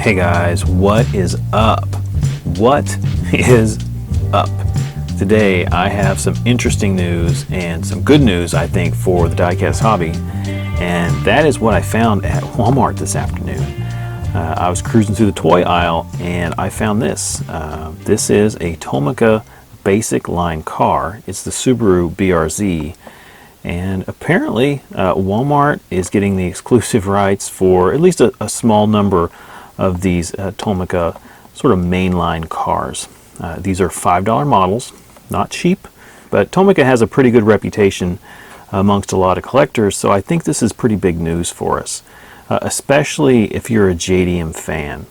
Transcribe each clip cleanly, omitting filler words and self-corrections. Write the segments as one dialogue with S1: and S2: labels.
S1: Hey guys, what is up? What is up? Today I have some interesting news and some good news, I think, for the diecast hobby, and that is what I found at Walmart this afternoon. I was cruising through the toy aisle and I found this. This is a Tomica basic line car. It's the Subaru BRZ, and apparently Walmart is getting the exclusive rights for at least a small number of these Tomica sort of mainline cars. These are $5 models, not cheap, but Tomica has a pretty good reputation amongst a lot of collectors, so I think this is pretty big news for us, especially if you're a JDM fan.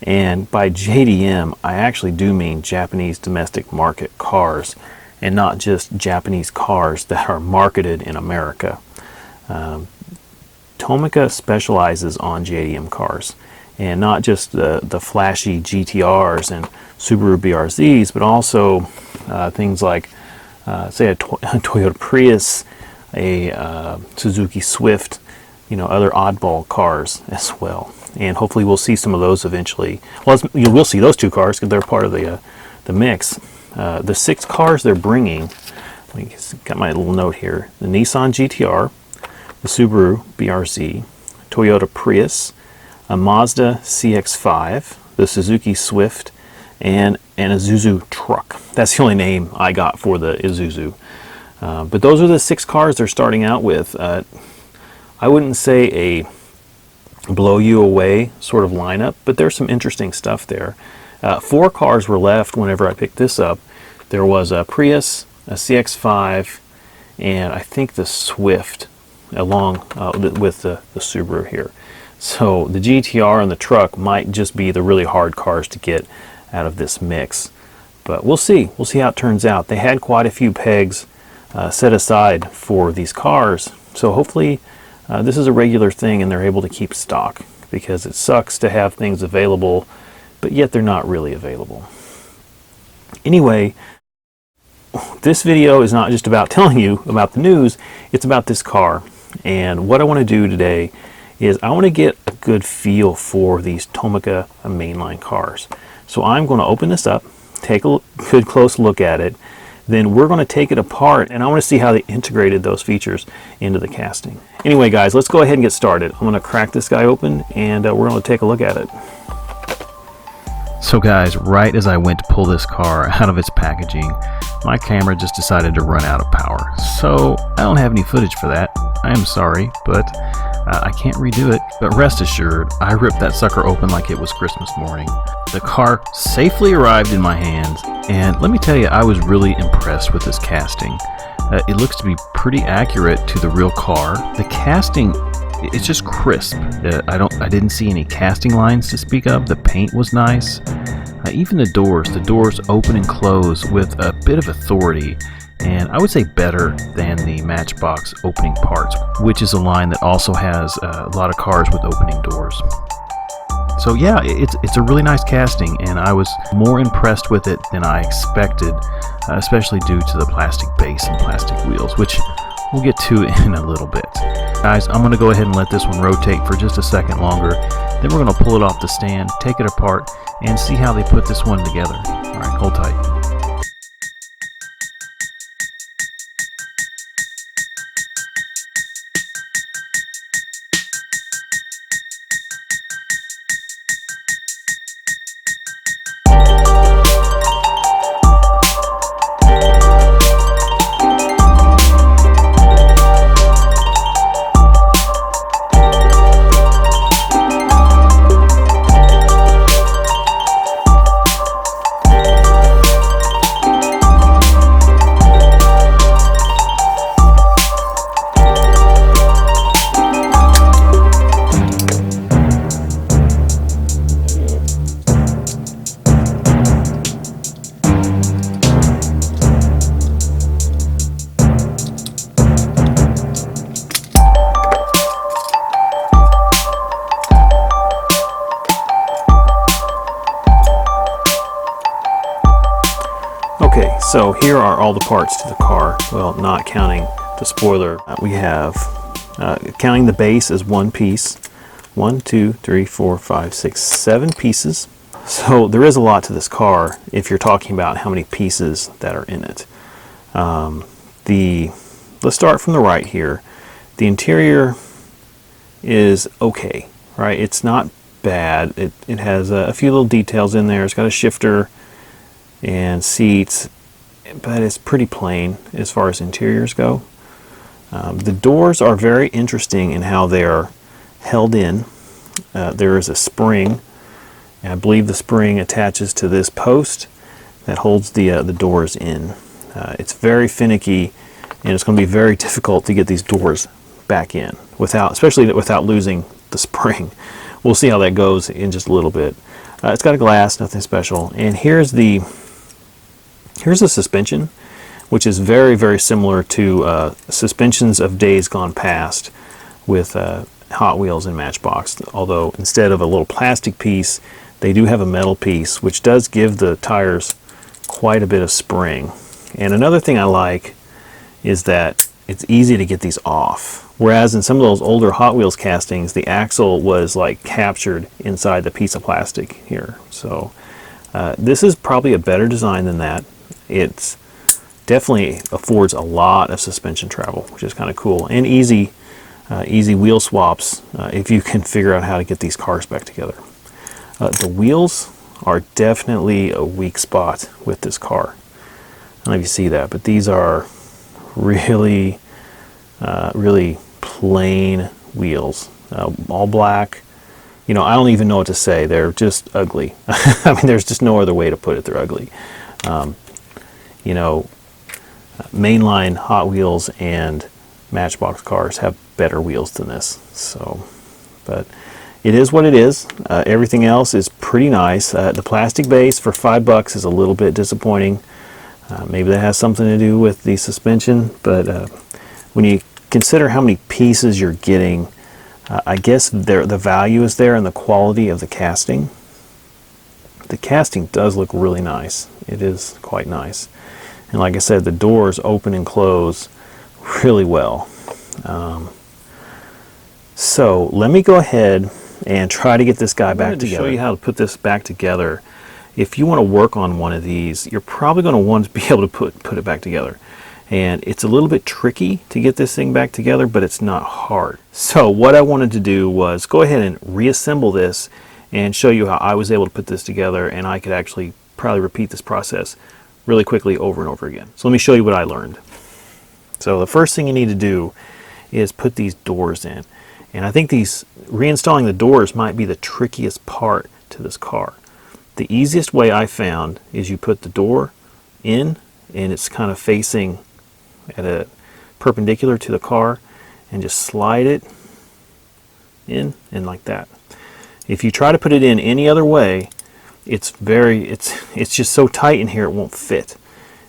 S1: And by JDM, I actually do mean Japanese domestic market cars, and not just Japanese cars that are marketed in America. Tomica specializes on JDM cars, and not just the flashy GTRs and Subaru BRZs, but also things like, say, a Toyota Prius, a Suzuki Swift, other oddball cars as well. And hopefully we'll see some of those eventually. Well, you will see those two cars because they're part of the mix. The 6 cars they're bringing, got my little note here: the Nissan GTR, the Subaru BRZ, Toyota Prius, a Mazda CX-5, the Suzuki Swift, and an Isuzu truck. That's the only name I got for the Isuzu. But those are the 6 cars they're starting out with. I wouldn't say a blow you away sort of lineup, but there's some interesting stuff there. 4 cars were left whenever I picked this up. There was a Prius, a CX-5, and I think the Swift, along with the Subaru here. So the GTR and the truck might just be the really hard cars to get out of this mix. But we'll see. We'll see how it turns out. They had quite a few pegs set aside for these cars. So hopefully this is a regular thing and they're able to keep stock, because it sucks to have things available, but yet they're not really available. Anyway, this video is not just about telling you about the news, it's about this car. And what I want to do today is I want to get a good feel for these Tomica mainline cars. So I'm going to open this up, take a good close look at it, then we're going to take it apart, and I want to see how they integrated those features into the casting. Anyway guys, let's go ahead and get started. I'm going to crack this guy open and we're going to take a look at it. So guys, right as I went to pull this car out of its packaging, my camera just decided to run out of power. So I don't have any footage for that. I am sorry, but I can't redo it. But rest assured, I ripped that sucker open like it was Christmas morning. The car safely arrived in my hands, and let me tell you, I was really impressed with this casting. It looks to be pretty accurate to the real car. The casting, it's just crisp. I didn't see any casting lines to speak of. The paint was nice. Even the doors open and close with a bit of authority, and I would say better than the Matchbox opening parts, which is a line that also has a lot of cars with opening doors. So yeah, it's a really nice casting, and I was more impressed with it than I expected, especially due to the plastic base and plastic wheels, which we'll get to in a little bit. Guys, I'm going to go ahead and let this one rotate for just a second longer. Then we're going to pull it off the stand, take it apart, and see how they put this one together. Alright, hold tight. Okay, so here are all the parts to the car. Well, not counting the spoiler. We have, counting the base as one piece, 1, 2, 3, 4, 5, 6, 7 pieces. So there is a lot to this car if you're talking about how many pieces that are in it. Let's start from the right here. The interior is okay, right? It's not bad. It has a few little details in there. It's got a shifter and seats, but it's pretty plain as far as interiors go. The doors are very interesting in how they are held in. There is a spring, and I believe the spring attaches to this post that holds the doors in. It's very finicky, and it's going to be very difficult to get these doors back in, especially without losing the spring. We'll see how that goes in just a little bit. It's got a glass, nothing special. And here's the suspension, which is very, very similar to suspensions of days gone past with Hot Wheels and Matchbox. Although instead of a little plastic piece, they do have a metal piece, which does give the tires quite a bit of spring. And another thing I like is that it's easy to get these off. Whereas in some of those older Hot Wheels castings, the axle was like captured inside the piece of plastic here. So this is probably a better design than that. It's definitely affords a lot of suspension travel, which is kind of cool, and easy wheel swaps if you can figure out how to get these cars back together. The wheels are definitely a weak spot with this car. I don't know if you see that, but these are really, really plain wheels, all black. You know, I don't even know what to say. They're just ugly. I mean, there's just no other way to put it. They're ugly. You know, mainline Hot Wheels and Matchbox cars have better wheels than this. So, but it is what it is. Everything else is pretty nice. The plastic base for $5 is a little bit disappointing. Maybe that has something to do with the suspension, but when you consider how many pieces you're getting, I guess the value is there in the quality of the casting. The casting does look really nice. It is quite nice. And like I said, the doors open and close really well. So let me go ahead and try to get this guy back together. To show you how to put this back together. If you want to work on one of these, you're probably going to want to be able to put it back together. And it's a little bit tricky to get this thing back together, but it's not hard. So what I wanted to do was go ahead and reassemble this and show you how I was able to put this together, and I could actually probably repeat this process really quickly over and over again. So let me show you what I learned. So the first thing you need to do is put these doors in. And I think reinstalling the doors might be the trickiest part to this car. The easiest way I found is you put the door in, and it's kind of facing at a perpendicular to the car, and just slide it in and like that. If you try to put it in any other way, it's just so tight in here it won't fit.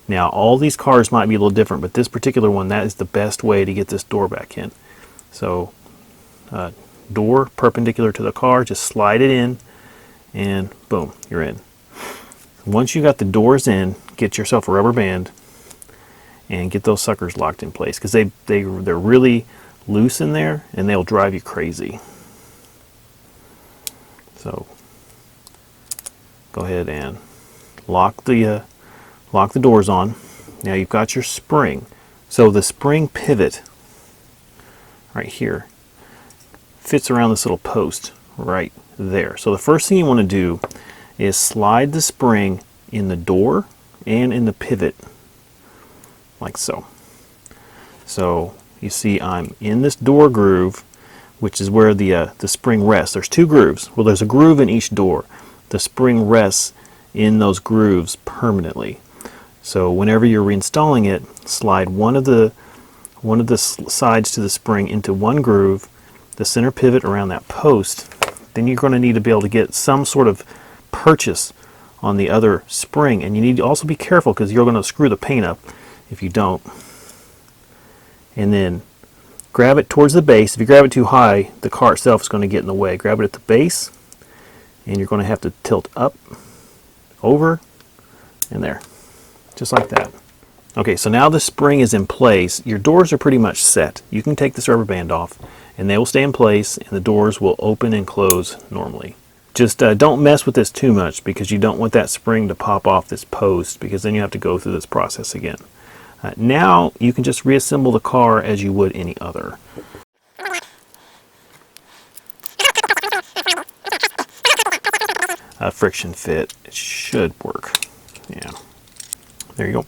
S1: Now all these cars might be a little different, but this particular one, that is the best way to get this door back in. So door perpendicular to the car, just slide it in, and boom, you're in. Once you got the doors in, get yourself a rubber band and get those suckers locked in place, because they're really loose in there and they'll drive you crazy. So go ahead and lock the doors on. Now you've got your spring. So the spring pivot right here fits around this little post right there. So the first thing you want to do is slide the spring in the door and in the pivot like so. So you see I'm in this door groove, which is where the spring rests. There's two grooves. Well, there's a groove in each door. The spring rests in those grooves permanently. So whenever you're reinstalling it, slide one of the sides to the spring into one groove, the center pivot around that post. Then you're going to need to be able to get some sort of purchase on the other spring, and you need to also be careful because you're going to screw the paint up if you don't. And then grab it towards the base. If you grab it too high, the car itself is going to get in the way. Grab it at the base, and you're going to have to tilt up, over, and there. Just like that. Okay, so now the spring is in place. Your doors are pretty much set. You can take this rubber band off and they will stay in place, and the doors will open and close normally. Just don't mess with this too much, because you don't want that spring to pop off this post, because then you have to go through this process again. Now you can just reassemble the car as you would any other. Friction fit, it should work. Yeah, there you go.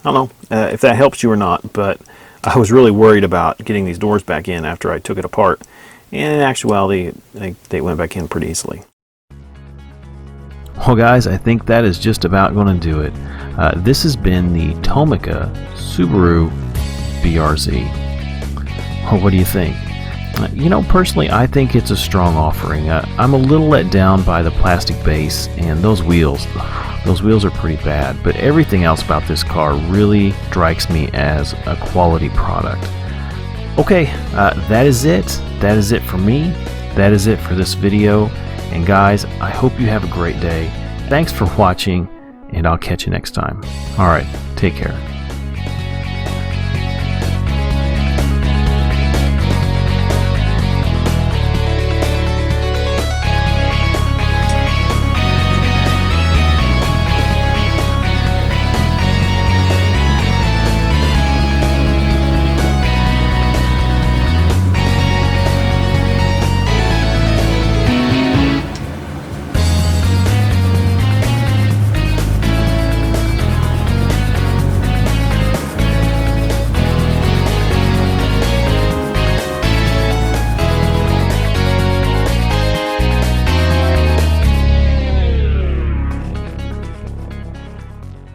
S1: I don't know if that helps you or not, but I was really worried about getting these doors back in after I took it apart. And in actuality, they went back in pretty easily. Well guys, I think that is just about going to do it. This has been the Tomica Subaru BRZ. Well, what do you think? You know, personally, I think it's a strong offering. I'm a little let down by the plastic base and those wheels. Those wheels are pretty bad, but everything else about this car really strikes me as a quality product. Okay, that is it. That is it for me. That is it for this video. And guys, I hope you have a great day. Thanks for watching, and I'll catch you next time. All right, take care.